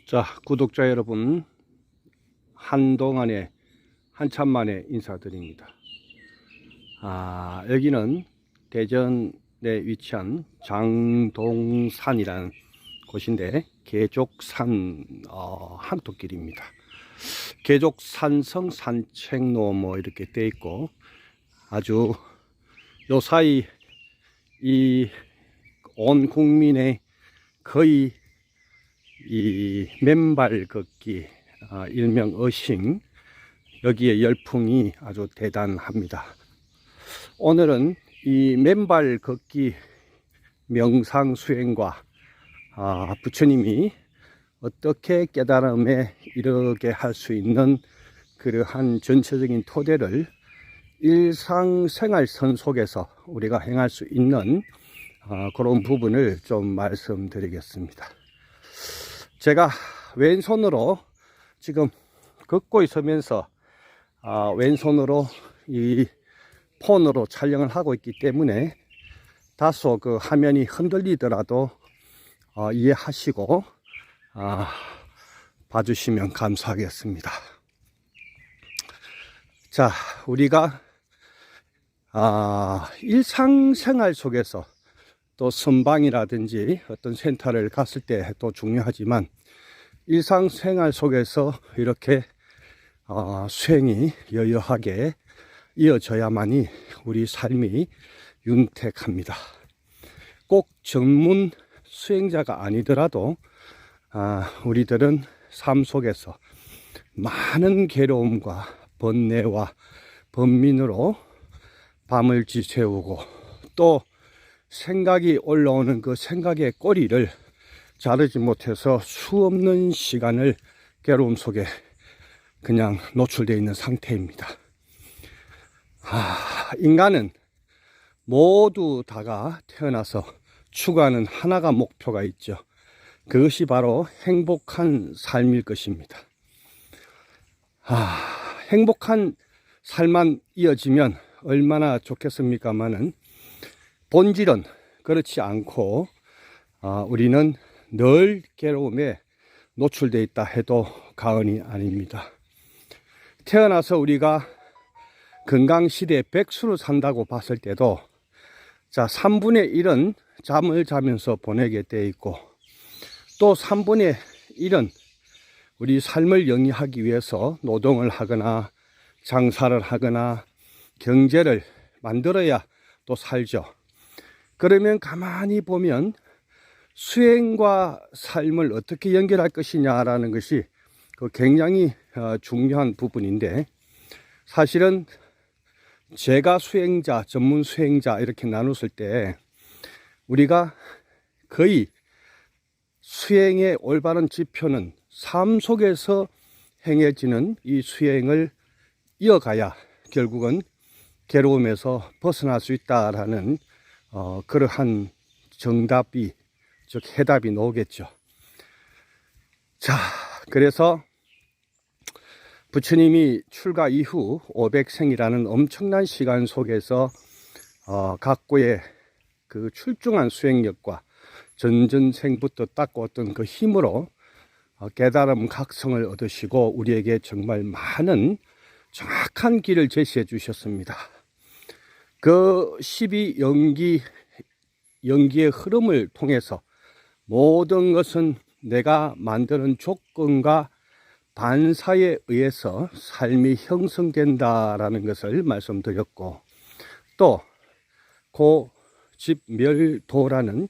자, 구독자 여러분, 한참 만에 인사드립니다. 여기는 대전에 위치한 장동산이라는 곳인데, 계족산 한토길입니다. 계족산성 산책로 이렇게 돼 있고, 아주 요사이 이 온 국민의 거의 이 맨발 걷기, 일명 어싱, 여기에 열풍이 아주 대단합니다. 오늘은 이 맨발 걷기 명상 수행과 부처님이 어떻게 깨달음에 이르게 할 수 있는 그러한 전체적인 토대를 일상생활선 속에서 우리가 행할 수 있는 그런 부분을 좀 말씀드리겠습니다. 제가 왼손으로 지금 걷고 있으면서 왼손으로 이 폰으로 촬영을 하고 있기 때문에 다소 그 화면이 흔들리더라도 이해하시고 봐주시면 감사하겠습니다. 자, 우리가 일상생활 속에서 또 선방이라든지 어떤 센터를 갔을 때도 중요하지만 일상생활 속에서 이렇게 수행이 여여하게 이어져야만이 우리 삶이 윤택합니다. 꼭 전문 수행자가 아니더라도 우리들은 삶 속에서 많은 괴로움과 번뇌와 번민으로 밤을 지새우고 또 생각이 올라오는 그 생각의 꼬리를 자르지 못해서 수없는 시간을 괴로움 속에 그냥 노출되어 있는 상태입니다. 인간은 모두 다가 태어나서 추구하는 하나가 목표가 있죠. 그것이 바로 행복한 삶일 것입니다. 행복한 삶만 이어지면 얼마나 좋겠습니까마는 본질은 그렇지 않고 우리는 늘 괴로움에 노출되어 있다 해도 과언이 아닙니다. 태어나서 우리가 건강시대 백수로 산다고 봤을 때도 3분의 1은 잠을 자면서 보내게 되어 있고 또 3분의 1은 우리 삶을 영위하기 위해서 노동을 하거나 장사를 하거나 경제를 만들어야 또 살죠. 그러면 가만히 보면 수행과 삶을 어떻게 연결할 것이냐라는 것이 굉장히 중요한 부분인데, 사실은 제가 수행자, 전문 수행자 이렇게 나눴을 때 우리가 거의 수행의 올바른 지표는 삶 속에서 행해지는 이 수행을 이어가야 결국은 괴로움에서 벗어날 수 있다라는 그러한 정답이, 즉 해답이 나오겠죠. 자, 그래서 부처님이 출가 이후 500생이라는 엄청난 시간 속에서 각고의 그 출중한 수행력과 전전생부터 닦아왔던 그 힘으로 깨달음 각성을 얻으시고 우리에게 정말 많은 정확한 길을 제시해 주셨습니다. 그 12연기의 흐름을 통해서 모든 것은 내가 만드는 조건과 반사에 의해서 삶이 형성된다라는 것을 말씀드렸고, 또 고집멸도라는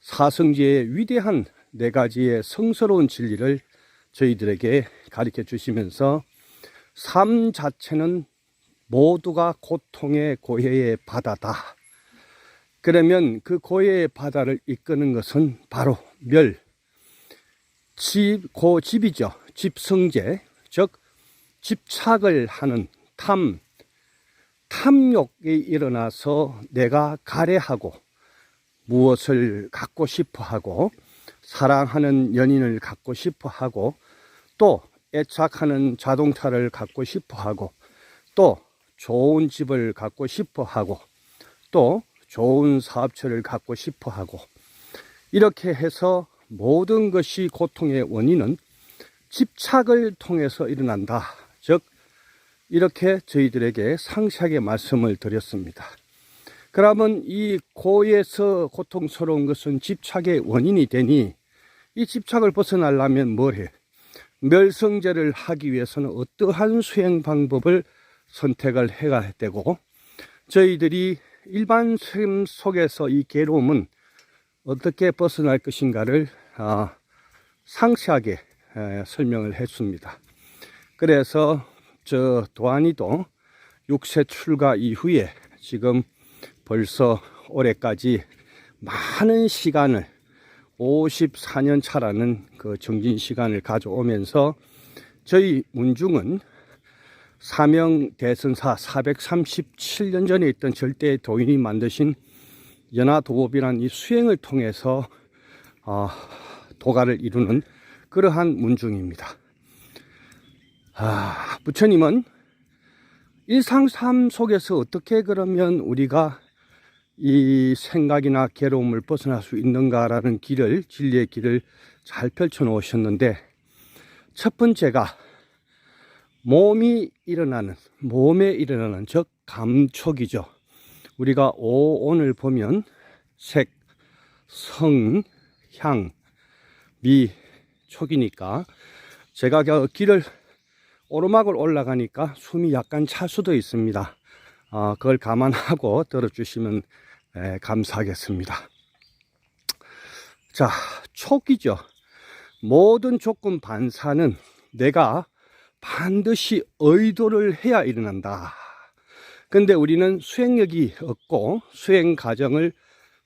사성지의 위대한 4가지의 성스러운 진리를 저희들에게 가르쳐 주시면서 삶 자체는 모두가 고통의 고해의 바다다. 그러면 그 고해의 바다를 이끄는 것은 바로 고집이죠. 집성제, 즉 집착을 하는 탐욕이 일어나서 내가 가래하고 무엇을 갖고 싶어 하고 사랑하는 연인을 갖고 싶어 하고 또 애착하는 자동차를 갖고 싶어 하고 또 좋은 집을 갖고 싶어 하고 또 좋은 사업처를 갖고 싶어 하고 이렇게 해서 모든 것이 고통의 원인은 집착을 통해서 일어난다. 즉 이렇게 저희들에게 상세하게 말씀을 드렸습니다. 그러면 이 고에서 고통스러운 것은 집착의 원인이 되니 이 집착을 벗어나려면 뭘 해? 멸성제를 하기 위해서는 어떠한 수행 방법을 선택을 해야 되고, 저희들이 일반 삶 속에서 이 괴로움은 어떻게 벗어날 것인가를 상세하게 설명을 했습니다. 그래서 저 도안이도 6세 출가 이후에 지금 벌써 올해까지 많은 시간을 54년 차라는 그 정진 시간을 가져오면서 저희 문중은 사명대선사 437년 전에 있던 절대 도인이 만드신 연화도법이라는 이 수행을 통해서 도가를 이루는 그러한 문중입니다. 부처님은 일상 삶 속에서 어떻게 그러면 우리가 이 생각이나 괴로움을 벗어날 수 있는가라는 길을, 진리의 길을 잘 펼쳐 놓으셨는데, 첫 번째가 몸에 일어나는 즉 감촉이죠. 우리가 오온을 보면 색, 성, 향, 미, 촉이니까 제가 길을 오르막을 올라가니까 숨이 약간 찰 수도 있습니다. 그걸 감안하고 들어주시면 감사하겠습니다. 자, 촉이죠. 모든 조건 반사는 내가 반드시 의도를 해야 일어난다. 근데 우리는 수행력이 없고 수행 과정을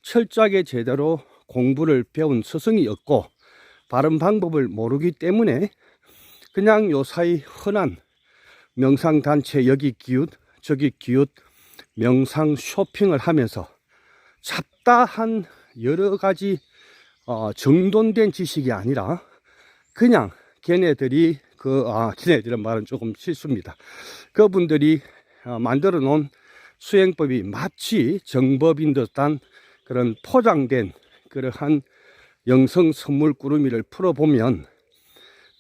철저하게 제대로 공부를 배운 스승이 없고 바른 방법을 모르기 때문에 그냥 요사이 흔한 명상단체 여기 기웃 저기 기웃 명상 쇼핑을 하면서 잡다한 여러 가지 정돈된 지식이 아니라 그냥 걔네들이 걔네들은 말은 조금 실수입니다. 그분들이 만들어 놓은 수행법이 마치 정법인 듯한 그런 포장된 그러한 영성 선물 꾸러미를 풀어보면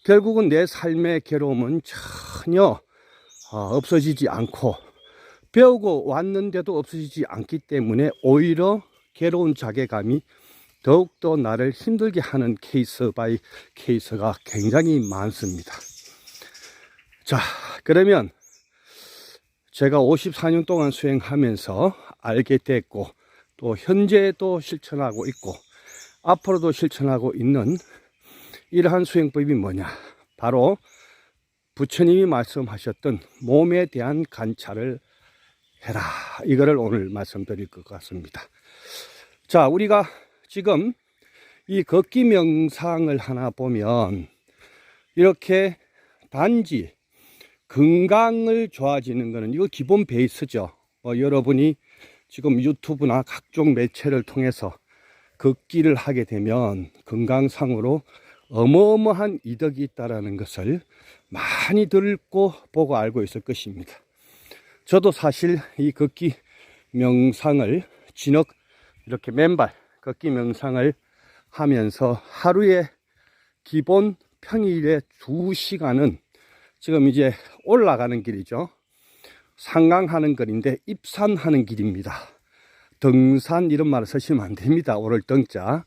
결국은 내 삶의 괴로움은 전혀 없어지지 않고 배우고 왔는데도 없어지지 않기 때문에 오히려 괴로운 자괴감이 더욱더 나를 힘들게 하는 케이스 바이 케이스가 굉장히 많습니다. 자, 그러면 제가 54년 동안 수행하면서 알게 됐고 또 현재도 실천하고 있고 앞으로도 실천하고 있는 이러한 수행법이 뭐냐? 바로 부처님이 말씀하셨던 몸에 대한 관찰을 해라. 이거를 오늘 말씀드릴 것 같습니다. 자, 우리가 지금 이 걷기 명상을 하나 보면 이렇게 단지 건강을 좋아지는 거는 이거 기본 베이스죠. 여러분이 지금 유튜브나 각종 매체를 통해서 걷기를 하게 되면 건강상으로 어마어마한 이득이 있다는 것을 많이 듣고 보고 알고 있을 것입니다. 저도 사실 이 걷기 명상을 진흙 이렇게 맨발 걷기 명상을 하면서 하루에 기본 평일에 2시간은 지금 이제 올라가는 길이죠. 상강하는 길인데 입산하는 길입니다. 등산 이런 말을 쓰시면 안 됩니다. 오를 등자.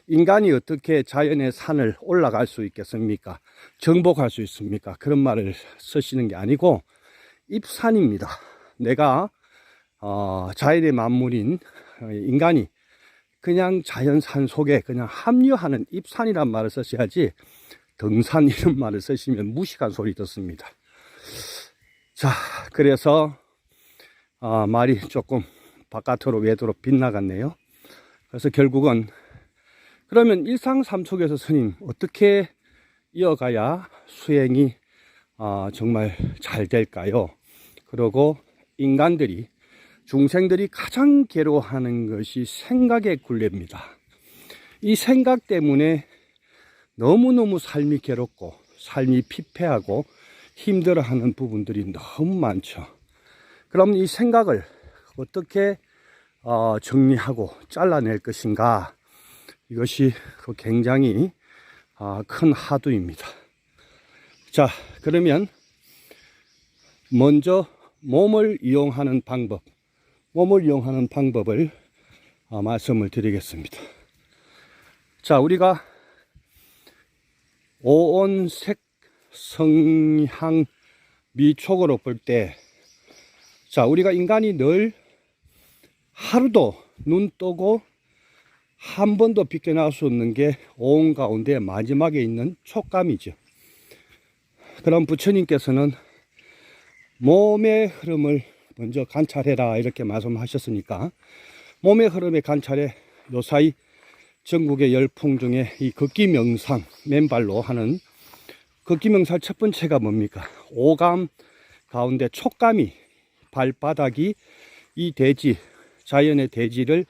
인간이 어떻게 자연의 산을 올라갈 수 있겠습니까? 정복할 수 있습니까? 그런 말을 쓰시는 게 아니고 입산입니다. 내가 자연의 만물인 인간이 그냥 자연산 속에 그냥 합류하는 입산이란 말을 쓰셔야지 등산 이런 말을 쓰시면 무식한 소리 듣습니다. 자, 그래서 말이 조금 바깥으로 외도로 빗나갔네요. 그래서 결국은 그러면 일상 삶 속에서 스님 어떻게 이어가야 수행이 정말 잘 될까요? 그리고 인간들이 중생들이 가장 괴로워하는 것이 생각의 굴레입니다. 이 생각 때문에 너무너무 삶이 괴롭고 삶이 피폐하고 힘들어하는 부분들이 너무 많죠. 그럼 이 생각을 어떻게 정리하고 잘라낼 것인가? 이것이 굉장히 큰 하두입니다. 자, 그러면 먼저 몸을 이용하는 방법을 말씀을 드리겠습니다. 자, 우리가 오온색 성향 미촉으로 볼 때, 자, 우리가 인간이 늘 하루도 눈 뜨고 한 번도 비껴나올 수 없는 게 오온 가운데 마지막에 있는 촉감이죠. 그럼 부처님께서는 몸의 흐름을 먼저 관찰해라 이렇게 말씀하셨으니까, 몸의 흐름의 관찰에 요사이 전국의 열풍 중에 이 극기명상 맨발로 하는 극기명상 첫 번째가 뭡니까? 오감 가운데 촉감이, 발바닥이 이 대지, 자연의 대지를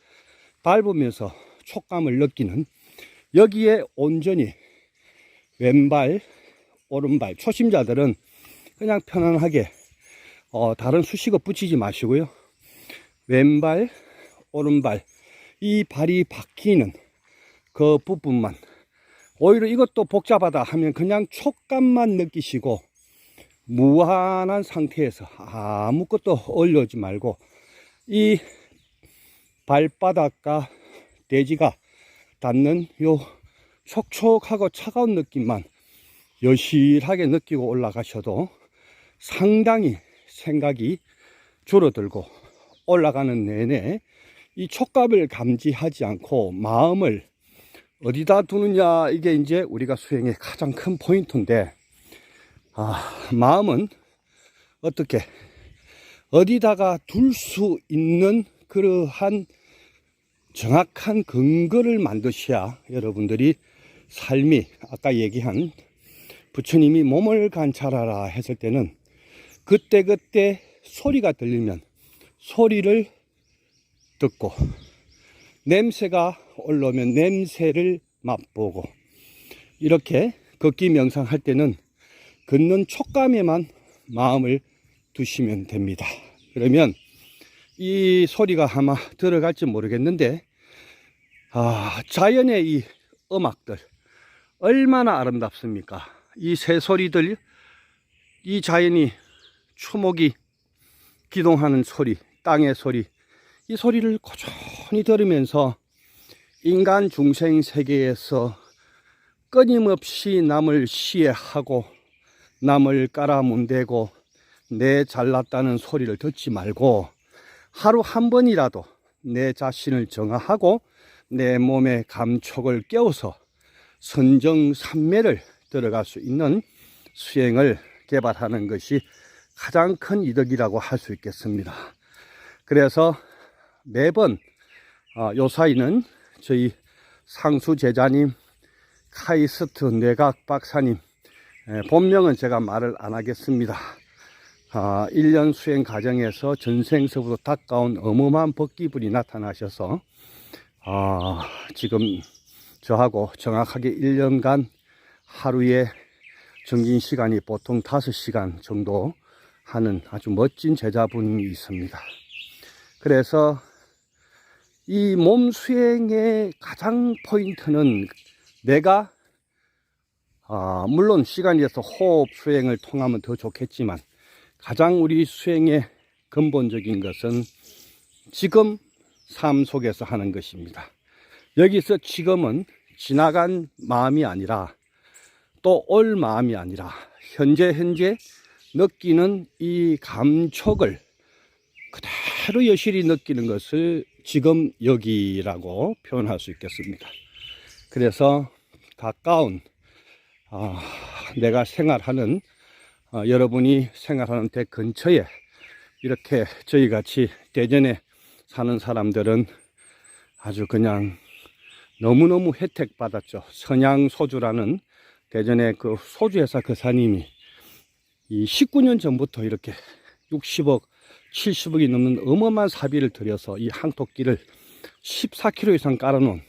밟으면서 촉감을 느끼는, 여기에 온전히 왼발 오른발, 초심자들은 그냥 편안하게 다른 수식어 붙이지 마시고요, 왼발 오른발 이 발이 바뀌는 그 부분만, 오히려 이것도 복잡하다 하면 그냥 촉감만 느끼시고 무한한 상태에서 아무것도 올려오지 말고 이 발바닥과 대지가 닿는 요 촉촉하고 차가운 느낌만 여실하게 느끼고 올라가셔도 상당히 생각이 줄어들고, 올라가는 내내 이 촉감을 감지하지 않고 마음을 어디다 두느냐, 이게 이제 우리가 수행의 가장 큰 포인트인데, 마음은 어떻게 어디다가 둘 수 있는 그러한 정확한 근거를 만드셔야 여러분들이 삶이, 아까 얘기한 부처님이 몸을 관찰하라 했을 때는 그때그때 소리가 들리면 소리를 듣고, 냄새가 올라오면 냄새를 맛보고, 이렇게 걷기 명상할 때는 걷는 촉감에만 마음을 두시면 됩니다. 그러면 이 소리가 아마 들어갈지 모르겠는데, 자연의 이 음악들 얼마나 아름답습니까? 이 새소리들, 이 자연이 추목이 기동하는 소리, 땅의 소리, 이 소리를 고스란히 들으면서 인간 중생 세계에서 끊임없이 남을 시해하고 남을 깔아문대고 내 잘났다는 소리를 듣지 말고, 하루 한 번이라도 내 자신을 정화하고 내 몸의 감촉을 깨워서 선정삼매를 들어갈 수 있는 수행을 개발하는 것이 가장 큰 이득이라고 할 수 있겠습니다. 그래서 매번 요 사이는 저희 상수 제자님, 카이스트 뇌각 박사님, 본명은 제가 말을 안 하겠습니다. 1년 수행 과정에서 전생서부터 닦아온 어마어마한 법기불이 나타나셔서 지금 저하고 정확하게 1년간 하루에 정진 시간이 보통 5시간 정도 하는 아주 멋진 제자분이 있습니다. 그래서 이 몸 수행의 가장 포인트는, 내가 물론 시간이 돼서 호흡 수행을 통하면 더 좋겠지만, 가장 우리 수행의 근본적인 것은 지금 삶 속에서 하는 것입니다. 여기서 지금은 지나간 마음이 아니라, 또 올 마음이 아니라 현재 느끼는 이 감촉을 그대로 여실히 느끼는 것을 지금 여기라고 표현할 수 있겠습니다. 그래서 가까운 내가 생활하는 여러분이 생활하는 댁 근처에 이렇게 저희같이 대전에 사는 사람들은 아주 그냥 너무너무 혜택 받았죠. 선양소주라는 대전의 그 소주회사 거사님이 이 19년 전부터 이렇게 60억 70억이 넘는 어마어마한 사비를 들여서 이 항토끼를 14km 이상 깔아놓은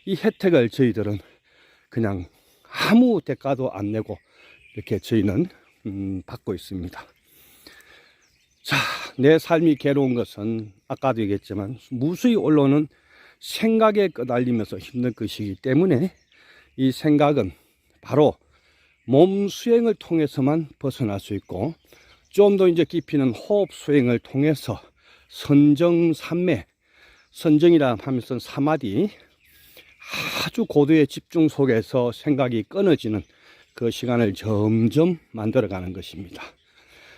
이 혜택을 저희들은 그냥 아무 대가도 안 내고 이렇게 저희는 받고 있습니다. 자, 내 삶이 괴로운 것은 아까도 얘기했지만 무수히 올라오는 생각에 끄달리면서 힘든 것이기 때문에 이 생각은 바로 몸 수행을 통해서만 벗어날 수 있고, 좀 더 이제 깊이는 호흡 수행을 통해서 선정삼매, 선정이라 하면서 사마디, 아주 고도의 집중 속에서 생각이 끊어지는 그 시간을 점점 만들어가는 것입니다.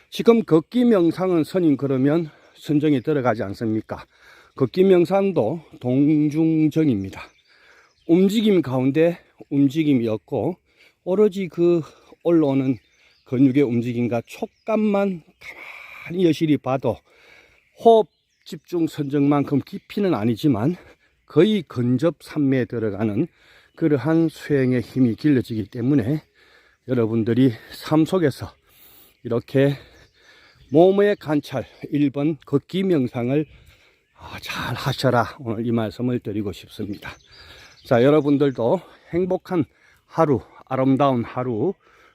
지금 걷기 명상은 스님 그러면 선정이 들어가지 않습니까? 걷기 명상도 동중정입니다. 움직임 가운데 움직임이 없고 오로지 그 올라오는 근육의 움직임과 촉감만 가만히 여실히 봐도 호흡 집중 선정만큼 깊이는 아니지만 거의 근접삼매에 들어가는 그러한 수행의 힘이 길러지기 때문에 여러분들이 삶 속에서 이렇게 몸의 관찰 1번 걷기 명상을 잘 하셔라, 오늘 이 말씀을 드리고 싶습니다. 자, 여러분들도 행복한 하루, 아름다운 하루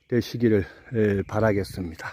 되시기를 바라겠습니다.